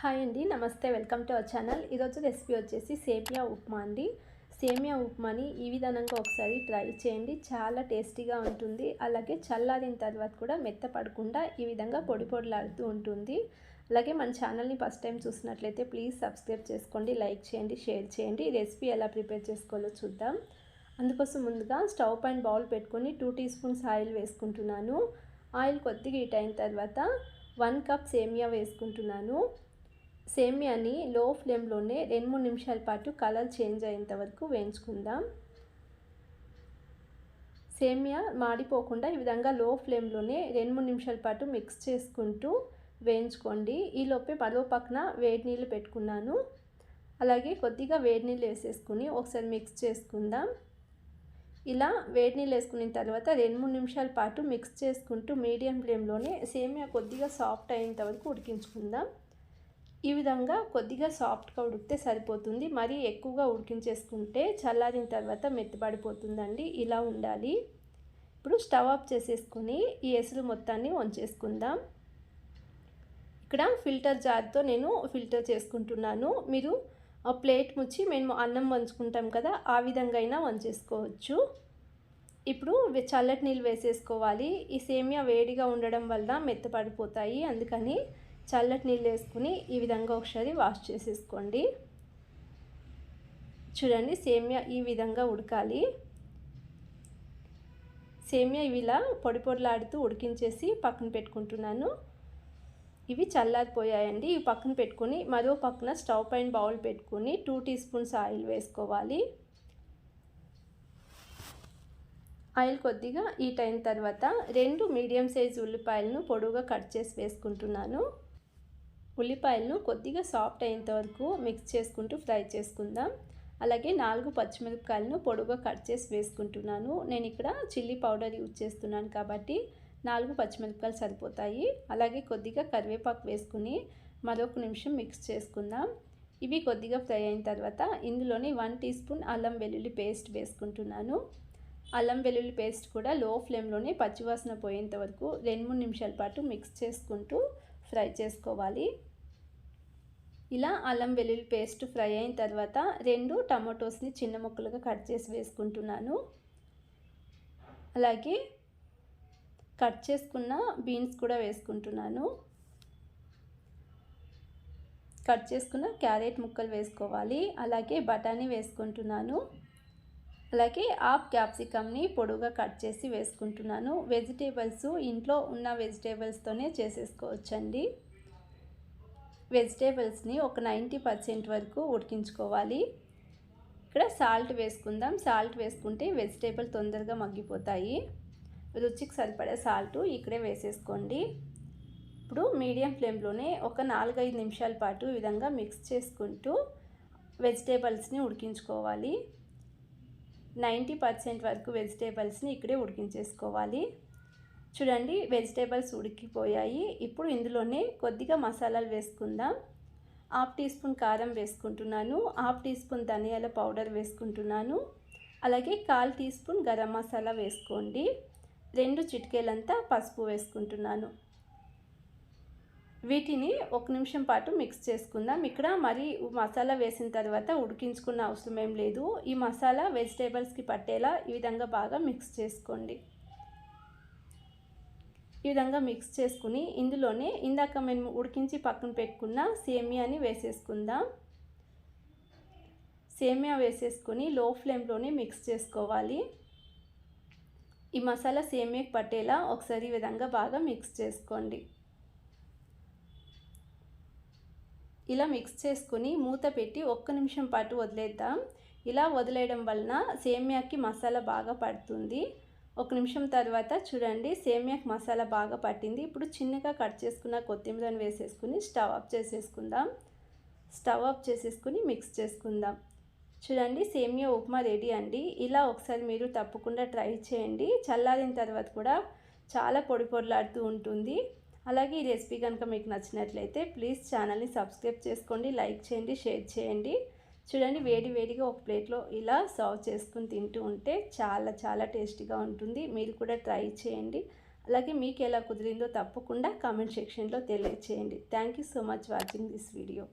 Hi అండి, నమస్తే. Welcome to our channel. ఈరోజు రెసిపీ వచ్చేసి సేమియా ఉప్మా అండి. సేమియా ఉప్మాని ఈ విధానంగా ఒకసారి ట్రై చేయండి. చాలా టేస్టీగా ఉంటుంది. అలాగే చల్లారిన తర్వాత కూడా మెత్తపడకుండా ఈ విధంగా పొడి పొడిలాడుతూ ఉంటుంది. అలాగే మన ఛానల్ని ఫస్ట్ టైం చూసినట్లయితే ప్లీజ్ సబ్స్క్రైబ్ చేసుకోండి, లైక్ చేయండి, షేర్ చేయండి. ఈ రెసిపీ ఎలా ప్రిపేర్ చేసుకోవాలో చూద్దాం. అందుకోసం ముందుగా స్టవ్ పైన బౌల్ పెట్టుకొని 2 టీ స్పూన్స్ ఆయిల్ వేసుకుంటున్నాను. ఆయిల్ కొద్దిగా హీట్ అయిన తర్వాత 1 కప్ సేమియా వేసుకుంటున్నాను. సేమియాని లో ఫ్లేమ్లోనే 2-3 నిమిషాల పాటు కలర్ చేంజ్ అయ్యేంత వరకు వేయించుకుందాం. సేమియా మాడిపోకుండా ఈ విధంగా లో ఫ్లేమ్లోనే 2-3 నిమిషాల పాటు మిక్స్ చేసుకుంటూ వేయించుకోండి. ఈలోపే మరో పక్కన వేడి నీళ్ళు పెట్టుకున్నాను. అలాగే కొద్దిగా వేడి నీళ్ళు వేసేసుకుని ఒకసారి మిక్స్ చేసుకుందాం. ఇలా వేడి నీళ్ళు వేసుకున్న తర్వాత 2-3 నిమిషాల పాటు మిక్స్ చేసుకుంటూ మీడియం ఫ్లేమ్లోనే సేమియా కొద్దిగా సాఫ్ట్ అయ్యేంత వరకు ఉడికించుకుందాం. ఈ విధంగా కొద్దిగా సాఫ్ట్గా ఉడికితే సరిపోతుంది. మరీ ఎక్కువగా ఉడికించేసుకుంటే చల్లారిన తర్వాత మెత్తబడిపోతుందండి. ఇలా ఉండాలి. ఇప్పుడు స్టవ్ ఆఫ్ చేసేసుకొని ఈ ఎసురు మొత్తాన్ని వంచేసుకుందాం. ఇక్కడ ఫిల్టర్ జార్తో నేను ఫిల్టర్ చేసుకుంటున్నాను. మీరు ప్లేట్ ముచ్చి మేము అన్నం వంచుకుంటాం కదా, ఆ విధంగా అయినా వంచేసుకోవచ్చు. ఇప్పుడు చల్లటి నీళ్ళు వేసేసుకోవాలి. ఈ సేమియా వేడిగా ఉండడం వల్ల మెత్తపడిపోతాయి. అందుకని చల్లటి నీళ్ళు వేసుకుని ఈ విధంగా ఒకసారి వాష్ చేసేసుకోండి. చూడండి, సేమియా ఈ విధంగా ఉడకాలి. సేమియా ఇవి ఇలా పొడి పొడిలాడుతూ ఉడికించేసి పక్కన పెట్టుకుంటున్నాను. ఇవి చల్లారిపోయాయండి. ఇవి పక్కన పెట్టుకొని మరో పక్కన స్టవ్ పైన బౌల్ పెట్టుకొని 2 టీ స్పూన్స్ ఆయిల్ వేసుకోవాలి. ఆయిల్ కొద్దిగా హీట్ అయిన తర్వాత 2 మీడియం సైజ్ ఉల్లిపాయలను పొడవుగా కట్ చేసి వేసుకుంటున్నాను. ఉల్లిపాయలను కొద్దిగా సాఫ్ట్ అయ్యేంత వరకు మిక్స్ చేసుకుంటూ ఫ్రై చేసుకుందాం. అలాగే 4 పచ్చిమిరపకాయలను పొడవుగా కట్ చేసి వేసుకుంటున్నాను. నేను ఇక్కడ చిల్లీ పౌడర్ యూజ్ చేస్తున్నాను కాబట్టి 4 పచ్చిమిరపకాయలు సరిపోతాయి. అలాగే కొద్దిగా కరివేపాకు వేసుకుని మరొక నిమిషం మిక్స్ చేసుకుందాం. ఇవి కొద్దిగా ఫ్రై అయిన తర్వాత ఇందులోని 1 టీ స్పూన్ అల్లం వెల్లుల్లి పేస్ట్ వేసుకుంటున్నాను. అల్లం వెల్లుల్లి పేస్ట్ కూడా లో ఫ్లేమ్లోనే పచ్చివాసన పోయేంత వరకు 2-3 నిమిషాల పాటు మిక్స్ చేసుకుంటూ ఫ్రై చేసుకోవాలి. ఇలా అల్లం వెల్లుల్లి పేస్ట్ ఫ్రై అయిన తర్వాత 2 టమాటోస్ని చిన్న ముక్కలుగా కట్ చేసి వేసుకుంటున్నాను. అలాగే కట్ చేసుకున్న బీన్స్ కూడా వేసుకుంటున్నాను. కట్ చేసుకున్న క్యారెట్ ముక్కలు వేసుకోవాలి. అలాగే బఠానీ వేసుకుంటున్నాను. అలాగే హాఫ్ క్యాప్సికమ్ని పొడుగా కట్ చేసి వేసుకుంటున్నాను. వెజిటేబుల్స్ ఇంట్లో ఉన్న వెజిటేబుల్స్తోనే చేసేసుకోవచ్చండి. వెజిటేబుల్స్ని ఒక 90% వరకు ఉడికించుకోవాలి. ఇక్కడ సాల్ట్ వేసుకుందాం. సాల్ట్ వేసుకుంటే వెజిటేబుల్ తొందరగా మగ్గిపోతాయి. రుచికి సరిపడే సాల్ట్ ఇక్కడే వేసేసుకోండి. ఇప్పుడు మీడియం ఫ్లేమ్లోనే ఒక 4-5 నిమిషాల పాటు ఈ విధంగా మిక్స్ చేసుకుంటూ వెజిటేబుల్స్ని ఉడికించుకోవాలి. 90% వరకు వెజిటేబుల్స్ని ఇక్కడే ఉడికించేసుకోవాలి. చూడండి, వెజిటేబుల్స్ ఉడికిపోయాయి. ఇప్పుడు ఇందులోనే కొద్దిగా మసాలాలు వేసుకుందాం. 1/2 టీ స్పూన్ కారం వేసుకుంటున్నాను. 1/2 టీ స్పూన్ ధనియాల పౌడర్ వేసుకుంటున్నాను. అలాగే 1/4 టీ స్పూన్ గరం మసాలా వేసుకోండి. 2 చిటికేలంతా పసుపు వేసుకుంటున్నాను. వీటిని 1 నిమిషం పాటు మిక్స్ చేసుకుందాం. ఇక్కడ మరి మసాలా వేసిన తర్వాత ఉడికించుకున్న అవసరం ఏం లేదు. ఈ మసాలా వెజిటేబుల్స్కి పట్టేలా ఈ విధంగా బాగా మిక్స్ చేసుకోండి. ఈ విధంగా మిక్స్ చేసుకుని ఇందులోనే ఇందాక మేము ఉడికించి పక్కన పెట్టుకున్న సేమియాని వేసేసుకుందాం. సేమియా వేసేసుకొని లో ఫ్లేమ్లోనే మిక్స్ చేసుకోవాలి. ఈ మసాలా సేమియాకి పట్టేలా ఒకసారి ఈ విధంగా బాగా మిక్స్ చేసుకోండి. ఇలా మిక్స్ చేసుకుని మూత పెట్టి 1 నిమిషం పాటు వదిలేద్దాం. ఇలా వదిలేయడం వలన సేమియాకి మసాలా బాగా పడుతుంది. 1 నిమిషం తర్వాత చూడండి, సేమియాకి మసాలా బాగా పట్టింది. ఇప్పుడు చిన్నగా కట్ చేసుకున్న కొత్తిమీరని వేసేసుకుని స్టవ్ ఆఫ్ చేసేసుకుందాం. స్టవ్ ఆఫ్ చేసేసుకుని మిక్స్ చేసుకుందాం. చూడండి, సేమియా ఉప్మా రెడీ అండి. ఇలా ఒకసారి మీరు తప్పకుండా ట్రై చేయండి. చల్లారిన తర్వాత కూడా చాలా పొడి పొడిలాడుతూ ఉంటుంది. అలాగే ఈ రెసిపీ కనుక మీకు నచ్చినట్లయితే ప్లీజ్ ఛానల్ని సబ్స్క్రైబ్ చేసుకోండి, లైక్ చేయండి, షేర్ చేయండి. చూడండి, వేడి వేడిగా ఒక ప్లేట్లో ఇలా సర్వ్ చేసుకుని తింటూ ఉంటే చాలా చాలా టేస్టీగా ఉంటుంది. మీరు కూడా ట్రై చేయండి. అలాగే మీకు ఎలా కుదిరిందో తప్పకుండా కామెంట్ సెక్షన్లో తెలియచేయండి. Thank you so much watching this video.